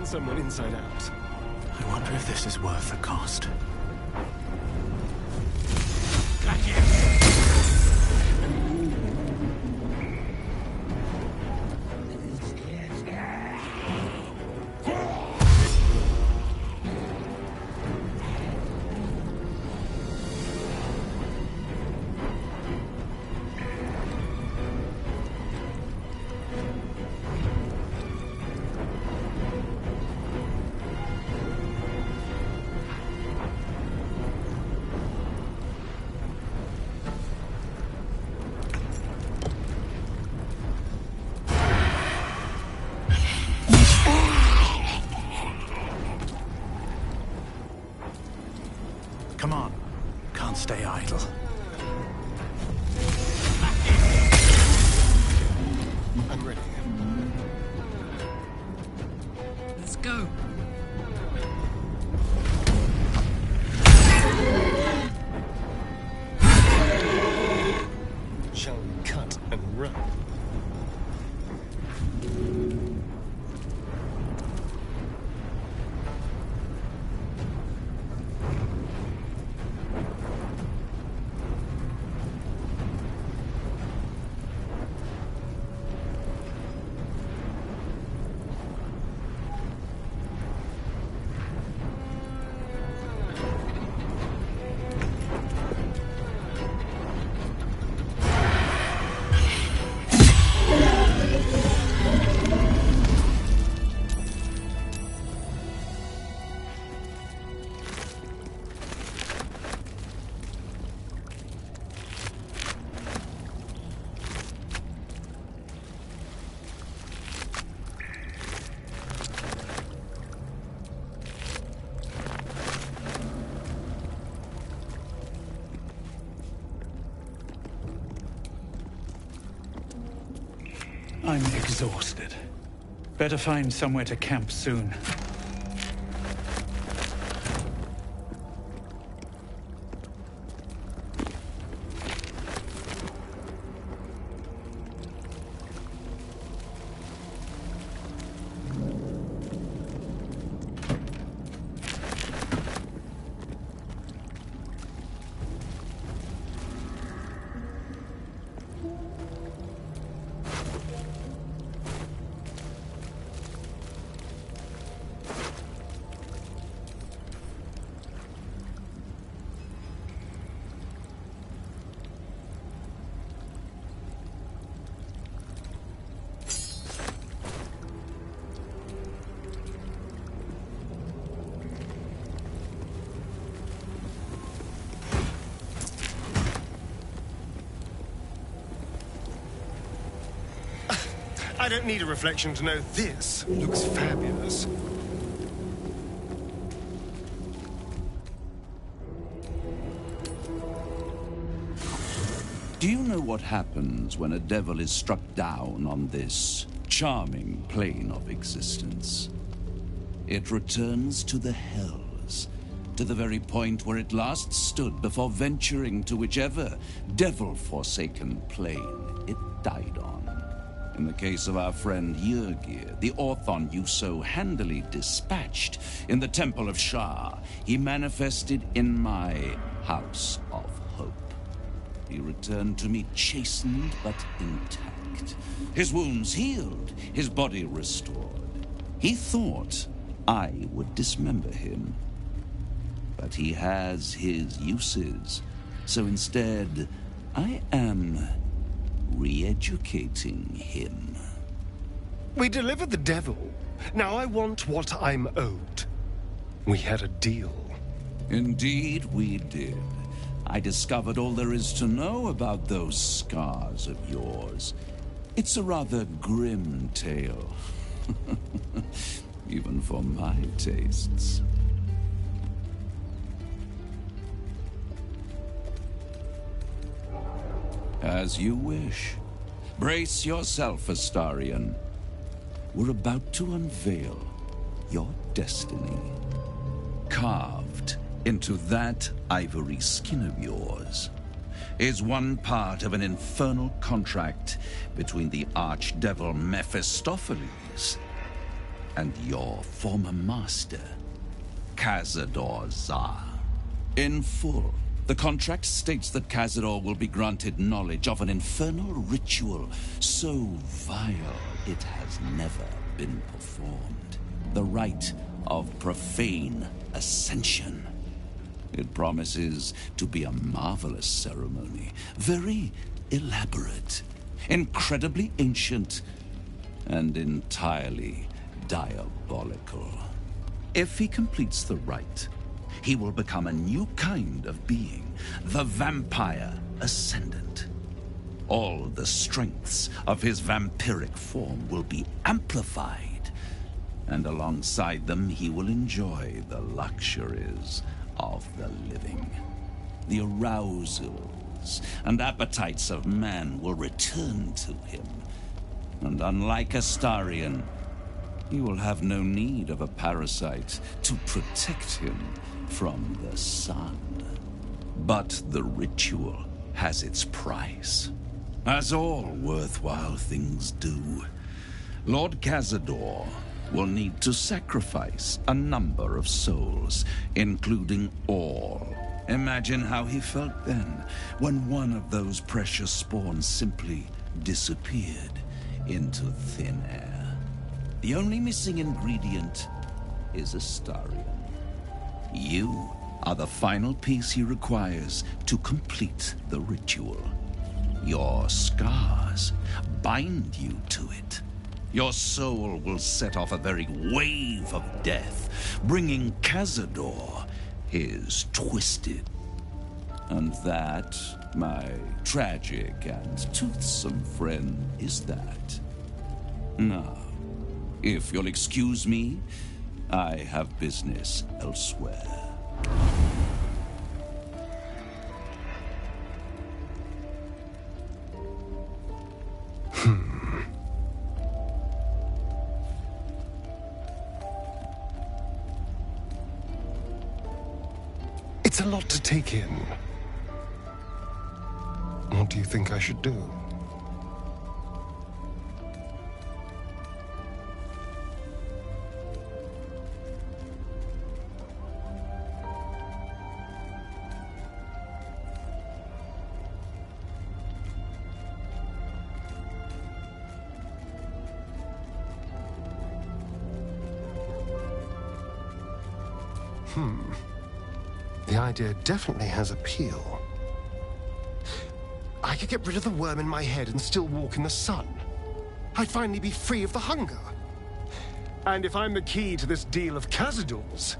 turn someone inside out. I wonder if this is worth the cost. Come on. Can't stay idle. I'm ready. Let's go. Shall we cut and run? I'm exhausted. Better find somewhere to camp soon. I don't need a reflection to know this looks fabulous. Do you know what happens when a devil is struck down on this charming plane of existence? It returns to the hells, to the very point where it last stood before venturing to whichever devil-forsaken plane it died on. In the case of our friend Yrgir, the Orthon you so handily dispatched in the Temple of Shar, he manifested in my House of Hope. He returned to me chastened but intact, his wounds healed, his body restored. He thought I would dismember him, but he has his uses, so instead I am re-educating him. We delivered the devil. Now I want what I'm owed. We had a deal. Indeed we did. I discovered all there is to know about those scars of yours. It's a rather grim tale. Even for my tastes. As you wish. Brace yourself, Astarion. We're about to unveil your destiny. Carved into that ivory skin of yours is one part of an infernal contract between the archdevil Mephistopheles and your former master, Cazador Zar. In full, the contract states that Cazador will be granted knowledge of an infernal ritual so vile it has never been performed. The rite of profane ascension. It promises to be a marvelous ceremony, very elaborate, incredibly ancient, and entirely diabolical. If he completes the rite, he will become a new kind of being, the Vampire Ascendant. All the strengths of his vampiric form will be amplified, and alongside them he will enjoy the luxuries of the living. The arousals and appetites of man will return to him, and unlike Astarion, he will have no need of a parasite to protect him from the sun. But the ritual has its price, as all worthwhile things do. Lord Cazador will need to sacrifice a number of souls, including all. Imagine how he felt then, when one of those precious spawns simply disappeared into thin air. The only missing ingredient is Astarion. You are the final piece he requires to complete the ritual. Your scars bind you to it. Your soul will set off a very wave of death, bringing Cazador his twisted. And that, my tragic and toothsome friend, is that. Now, if you'll excuse me, I have business elsewhere. It's a lot to take in. What do you think I should do? The idea definitely has appeal. I could get rid of the worm in my head and still walk in the sun. I'd finally be free of the hunger. And if I'm the key to this deal of Cazador's,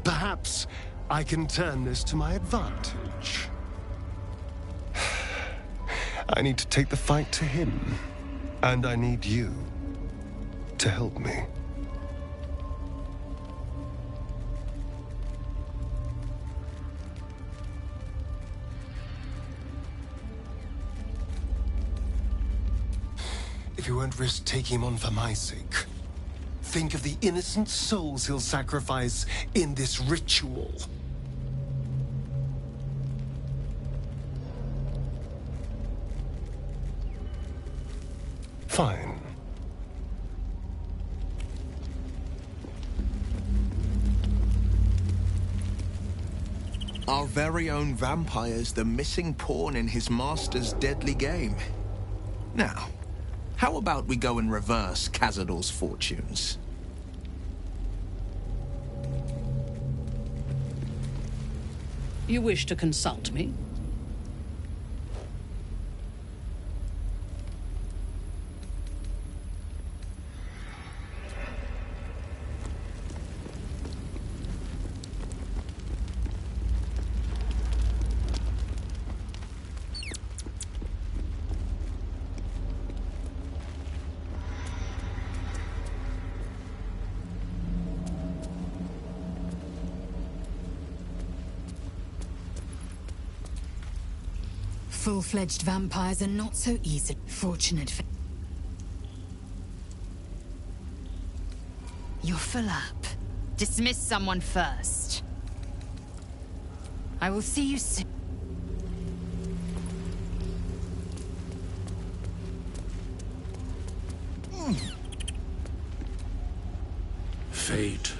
perhaps I can turn this to my advantage. I need to take the fight to him, and I need you to help me. If you won't risk taking him on for my sake, think of the innocent souls he'll sacrifice in this ritual. Fine. Our very own vampire's the missing pawn in his master's deadly game. Now, how about we go and reverse Cazador's fortunes? You wish to consult me? Full-fledged vampires are not so easy. Fortunate for... You're full up. Dismiss someone first. I will see you soon. fate.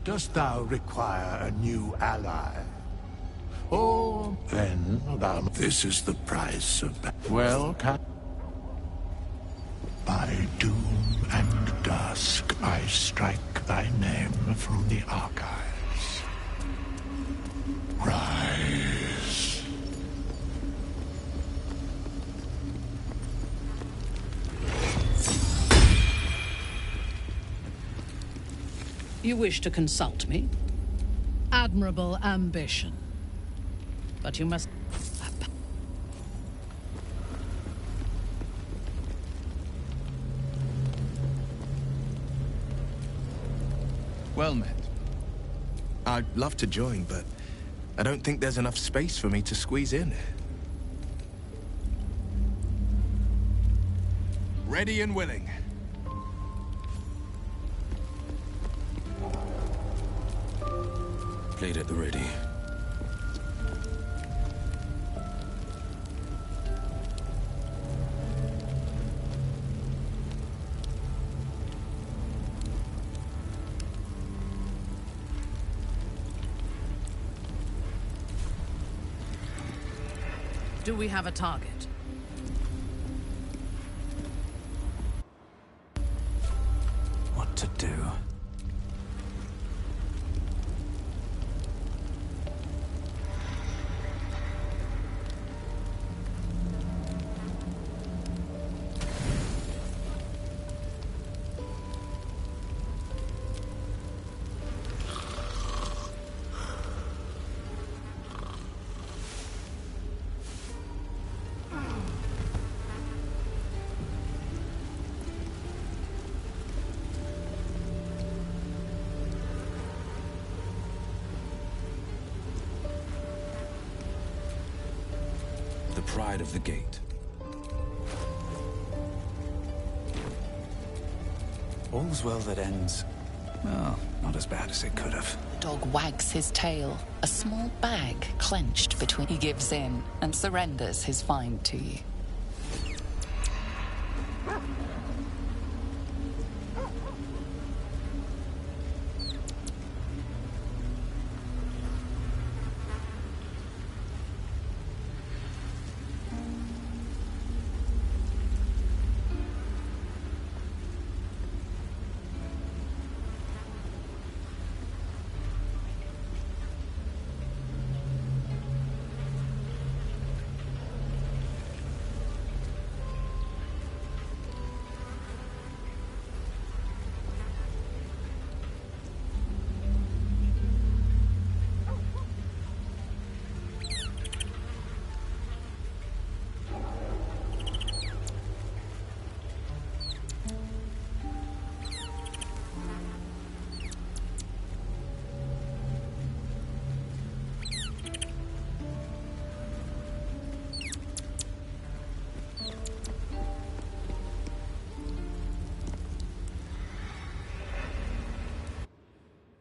Dost thou require a new ally? Or then this is the price of well, by doom and dusk I strike thy name from the archives. Rise. You wish to consult me? Admirable ambition. But you must... Well met. I'd love to join, but I don't think there's enough space for me to squeeze in. Ready and willing. Blade at the ready. Do we have a target? What to do? Pride of the gate. All's well that ends. Well, not as bad as it could have. Dog wags his tail, a small bag clenched between. He gives in and surrenders his find to you.